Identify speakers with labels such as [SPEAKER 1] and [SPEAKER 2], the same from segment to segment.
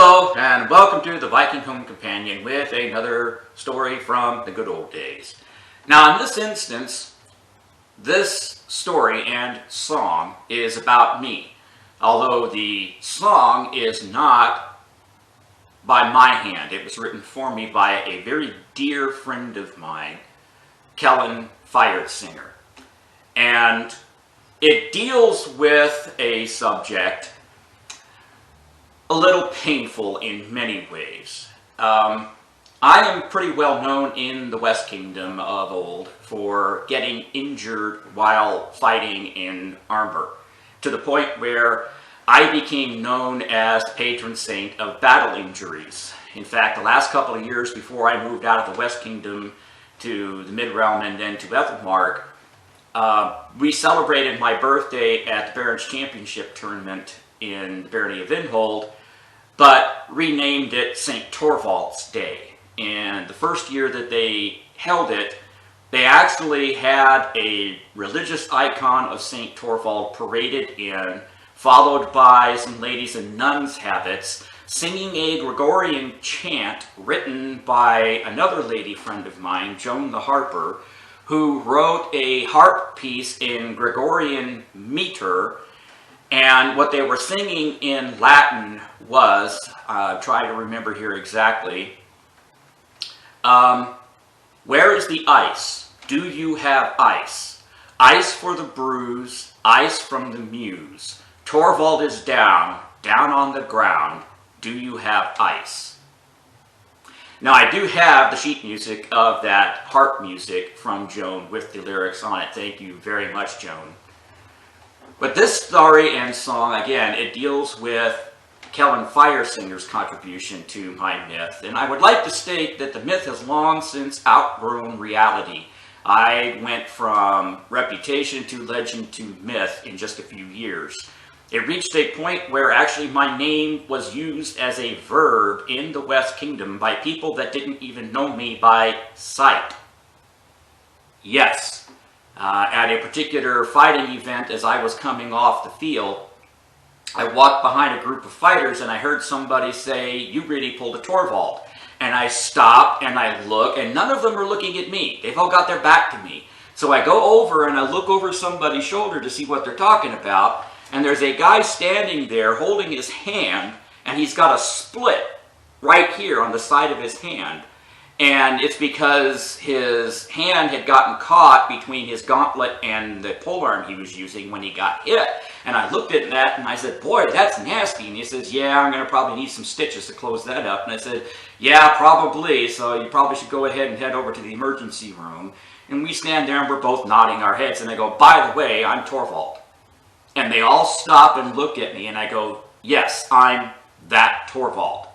[SPEAKER 1] Hello and welcome to the Viking Home Companion with another story from the good old days. Now in this instance, this story and song is about me, although the song is not by my hand. It was written for me by a very dear friend of mine, Kellyn Firesinger. And it deals with a subject a little painful in many ways. I am pretty well known in the West Kingdom of old for getting injured while fighting in armor, to the point where I became known as patron saint of battle injuries. In fact, the last couple of years before I moved out of the West Kingdom to the Mid-Realm and then to Ethelmark, we celebrated my birthday at the Barons Championship tournament in the Barony of Vinhold, but renamed it St. Torvald's Day. And the first year that they held it, they actually had a religious icon of St. Torvald paraded in, followed by some ladies in nuns' habits, singing a Gregorian chant written by another lady friend of mine, Joan the Harper, who wrote a harp piece in Gregorian meter. And what they were singing in Latin was, try to remember here exactly, where is the ice? Do you have ice? Ice for the bruise, ice from the muse. Torvald is down, down on the ground. Do you have ice? Now I do have the sheet music of that harp music from Joan with the lyrics on it. Thank you very much, Joan. But this story and song, again, it deals with Kellyn Firesinger's contribution to my myth. And I would like to state that the myth has long since outgrown reality. I went from reputation to legend to myth in just a few years. It reached a point where actually my name was used as a verb in the West Kingdom by people that didn't even know me by sight. Yes. At a particular fighting event, as I was coming off the field, I walked behind a group of fighters and I heard somebody say, "You really pulled a Torvald." And I stopped and I look, and none of them are looking at me. They've all got their back to me. So I go over and I look over somebody's shoulder to see what they're talking about, and there's a guy standing there holding his hand, and he's got a split right here on the side of his hand. And it's because his hand had gotten caught between his gauntlet and the polearm he was using when he got hit. And I looked at that and I said, "Boy, that's nasty." And he says, "Yeah, I'm going to probably need some stitches to close that up." And I said, "Yeah, probably. So you probably should go ahead and head over to the emergency room." And we stand there and we're both nodding our heads. And I go, "By the way, I'm Torvald." And they all stop and look at me. And I go, "Yes, I'm that Torvald."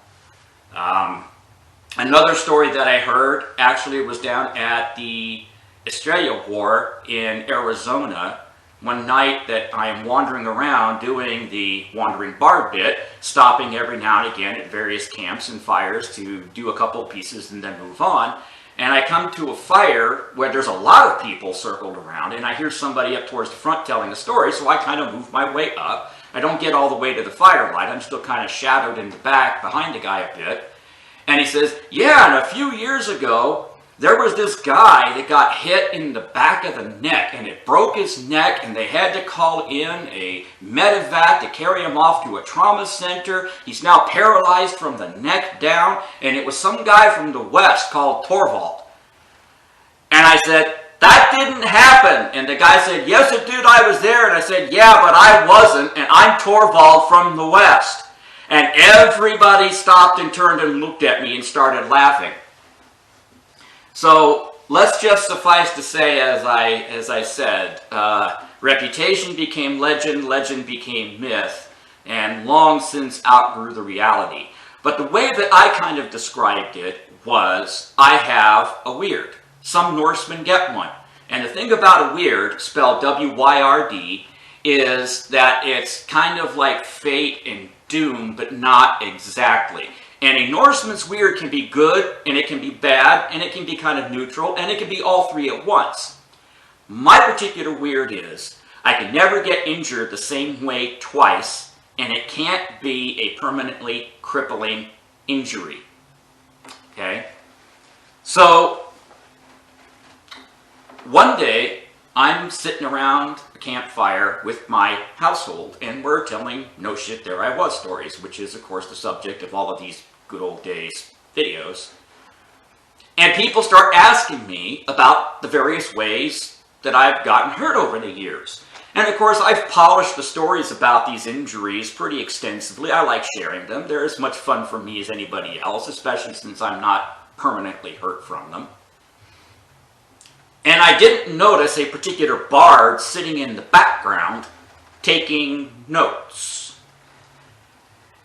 [SPEAKER 1] Another story that I heard actually was down at the Estrella War in Arizona. One night that I am wandering around doing the wandering bard bit, stopping every now and again at various camps and fires to do a couple of pieces and then move on. And I come to a fire where there's a lot of people circled around, and I hear somebody up towards the front telling a story, so I kind of move my way up. I don't get all the way to the firelight. I'm still kind of shadowed in the back behind the guy a bit. And he says, "Yeah, and a few years ago, there was this guy that got hit in the back of the neck, and it broke his neck, and they had to call in a medevac to carry him off to a trauma center. He's now paralyzed from the neck down, and it was some guy from the West called Torvald." And I said, "That didn't happen." And the guy said, "Yes, it did. I was there." And I said, "Yeah, but I wasn't, and I'm Torvald from the West." And everybody stopped and turned and looked at me and started laughing. So let's just suffice to say, as I said, reputation became legend, legend became myth, and long since outgrew the reality. But the way that I kind of described it was, I have a weird. Some Norsemen get one. And the thing about a weird, spelled W-Y-R-D, is that it's kind of like fate and doom, but not exactly. And a Norseman's weird can be good, and it can be bad, and it can be kind of neutral, and it can be all three at once. My particular weird is, I can never get injured the same way twice, and it can't be a permanently crippling injury. Okay? So, one day, I'm sitting around a campfire with my household, and we're telling no shit there I was stories, which is, of course, the subject of all of these good old days videos. And people start asking me about the various ways that I've gotten hurt over the years. And of course, I've polished the stories about these injuries pretty extensively. I like sharing them. They're as much fun for me as anybody else, especially since I'm not permanently hurt from them. And I didn't notice a particular bard sitting in the background taking notes.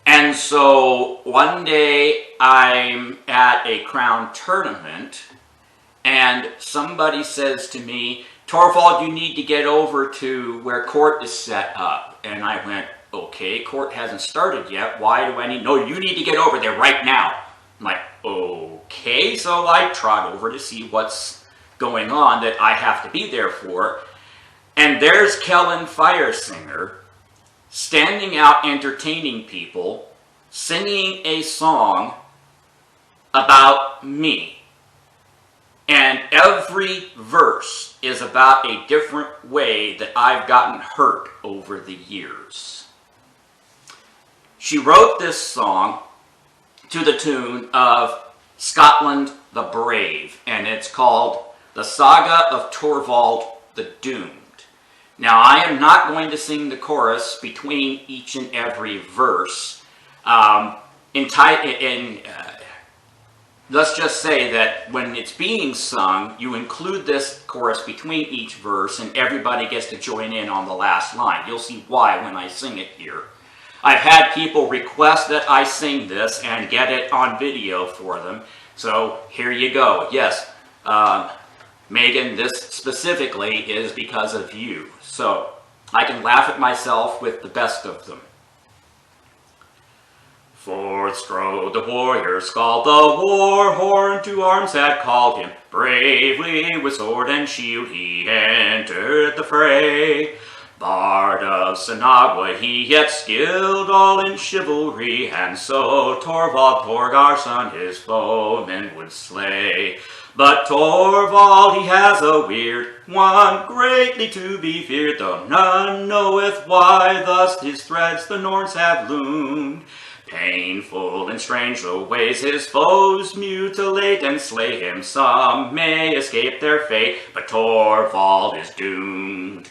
[SPEAKER 1] And so one day I'm at a crown tournament and somebody says to me, Torvald, you need to get over to where court is set up. And I went, okay, court hasn't started yet. Why do I need? No, you need to get over there right now. I'm like, okay. So I trot over to see what's going on that I have to be there for. And there's Kellyn Firesinger standing out entertaining people, singing a song about me. And every verse is about a different way that I've gotten hurt over the years. She wrote this song to the tune of Scotland the Brave, and it's called The Saga of Torvaldr the Doomed. Now, I am not going to sing the chorus between each and every verse. Let's just say that when it's being sung, you include this chorus between each verse and everybody gets to join in on the last line. You'll see why when I sing it here. I've had people request that I sing this and get it on video for them. So here you go. Yes, Megan, this specifically is because of you. So I can laugh at myself with the best of them. Forth strode the warrior, Skald the war horn, to arms had called him. Bravely with sword and shield he entered the fray. Bard of Sinagua, he yet skilled all in chivalry, and so Torvald Thorgarson his foemen would slay. But Torvald he has a weird one, greatly to be feared, though none knoweth why thus his threads the Norns have loomed. Painful and strange the ways his foes mutilate and slay him. Some may escape their fate, but Torvald is doomed.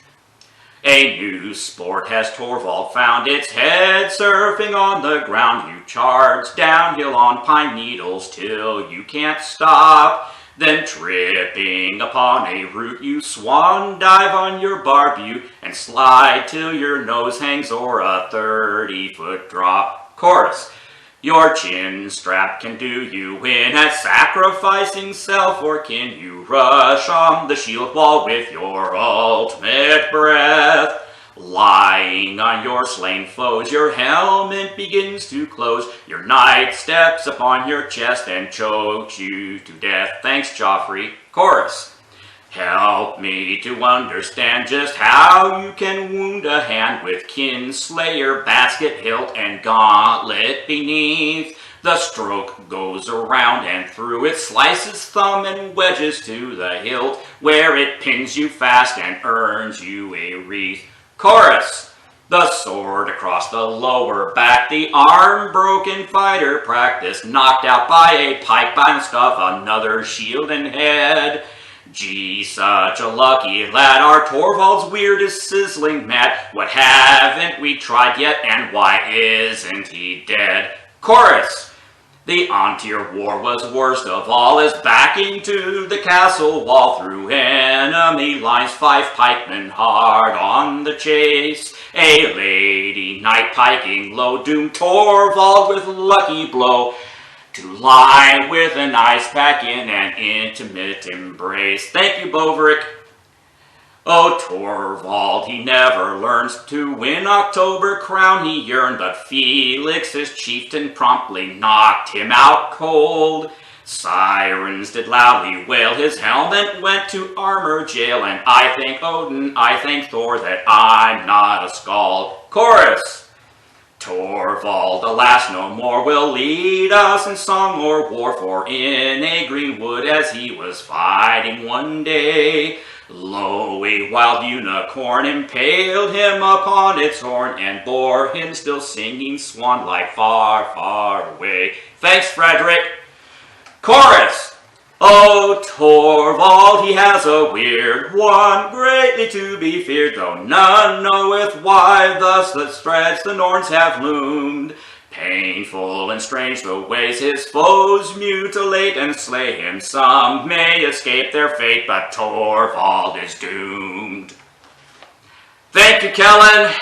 [SPEAKER 1] A new sport has Torvald found, its head surfing on the ground. You charge downhill on pine needles till you can't stop. Then tripping upon a root, you swan dive on your barbue and slide till your nose hangs o'er a 30-foot drop. Chorus. Your chin strap can do you in, at sacrificing self or kin. You rush on the shield wall with your ultimate breath. Lying on your slain foes, your helmet begins to close. Your knight steps upon your chest and chokes you to death. Thanks, Joffrey. Chorus. Help me to understand just how you can wound a hand with kinslayer, basket hilt, and gauntlet beneath. The stroke goes around and through it, slices thumb and wedges to the hilt, where it pins you fast and earns you a wreath. Chorus. The sword across the lower back, the arm broken fighter practice, knocked out by a pike bounced off another shield and head. Gee, such a lucky lad, our Torvald's weird is sizzling mad. What haven't we tried yet, and why isn't he dead? Chorus. The Ontir War was worst of all, as backing to the castle wall through enemy lines, 5 pikemen hard on the chase. A lady knight piking low, doomed Torvald with lucky blow to lie with an ice pack in an intimate embrace. Thank you, Boverick. Oh, Torvald, he never learns to win October crown he yearned, but Felix, his chieftain, promptly knocked him out cold. Sirens did loudly wail, his helmet went to armor jail, and I thank Odin, I thank Thor that I'm not a skald. Chorus. Torvald, alas, no more will lead us in song or war, for in a green wood as he was fighting one day, lo, a wild unicorn impaled him upon its horn, and bore him still singing swan-like far, far away. Thanks, Frederick. Chorus! Oh, Torvald, he has a weird one, greatly to be feared, though none knoweth why thus the threads the Norns have loomed. Painful and strange the ways his foes mutilate and slay him. Some may escape their fate, but Torvald is doomed. Thank you, Kellyn.